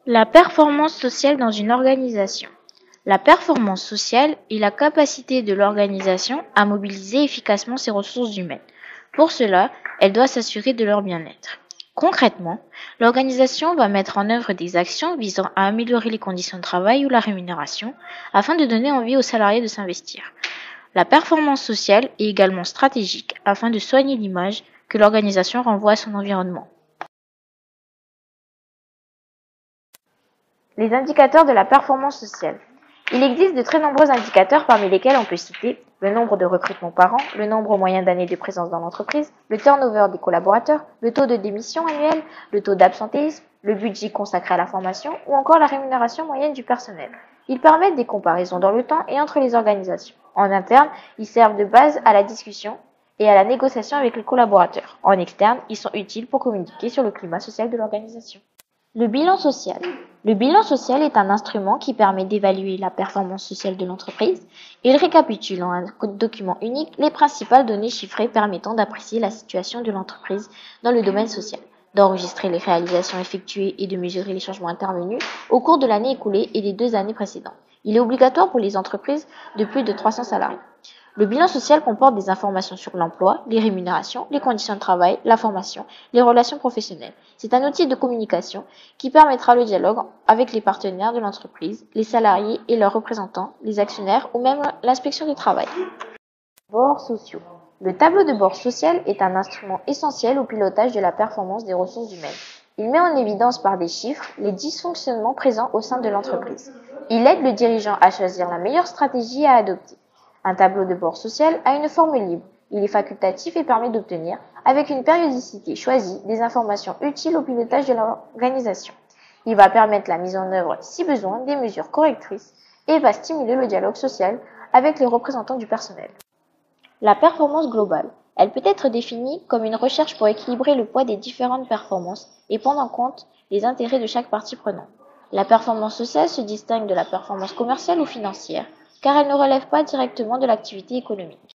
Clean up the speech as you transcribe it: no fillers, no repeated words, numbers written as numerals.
La performance sociale dans une organisation. La performance sociale est la capacité de l'organisation à mobiliser efficacement ses ressources humaines. Pour cela, elle doit s'assurer de leur bien-être. Concrètement, l'organisation va mettre en œuvre des actions visant à améliorer les conditions de travail ou la rémunération afin de donner envie aux salariés de s'investir. La performance sociale est également stratégique afin de soigner l'image que l'organisation renvoie à son environnement. Les indicateurs de la performance sociale. Il existe de très nombreux indicateurs parmi lesquels on peut citer le nombre de recrutements par an, le nombre moyen d'années de présence dans l'entreprise, le turnover des collaborateurs, le taux de démission annuel, le taux d'absentéisme, le budget consacré à la formation ou encore la rémunération moyenne du personnel. Ils permettent des comparaisons dans le temps et entre les organisations. En interne, ils servent de base à la discussion et à la négociation avec les collaborateurs. En externe, ils sont utiles pour communiquer sur le climat social de l'organisation. Le bilan social. Le bilan social est un instrument qui permet d'évaluer la performance sociale de l'entreprise. Il récapitule en un document unique les principales données chiffrées permettant d'apprécier la situation de l'entreprise dans le domaine social, d'enregistrer les réalisations effectuées et de mesurer les changements intervenus au cours de l'année écoulée et des 2 années précédentes. Il est obligatoire pour les entreprises de plus de 300 salariés. Le bilan social comporte des informations sur l'emploi, les rémunérations, les conditions de travail, la formation, les relations professionnelles. C'est un outil de communication qui permettra le dialogue avec les partenaires de l'entreprise, les salariés et leurs représentants, les actionnaires ou même l'inspection du travail. Bords sociaux. Le tableau de bord social est un instrument essentiel au pilotage de la performance des ressources humaines. Il met en évidence par des chiffres les dysfonctionnements présents au sein de l'entreprise. Il aide le dirigeant à choisir la meilleure stratégie à adopter. Un tableau de bord social a une forme libre. Il est facultatif et permet d'obtenir, avec une périodicité choisie, des informations utiles au pilotage de l'organisation. Il va permettre la mise en œuvre, si besoin, des mesures correctrices et va stimuler le dialogue social avec les représentants du personnel. La performance globale. Elle peut être définie comme une recherche pour équilibrer le poids des différentes performances et prendre en compte les intérêts de chaque partie prenante. La performance sociale se distingue de la performance commerciale ou financière, car elle ne relève pas directement de l'activité économique.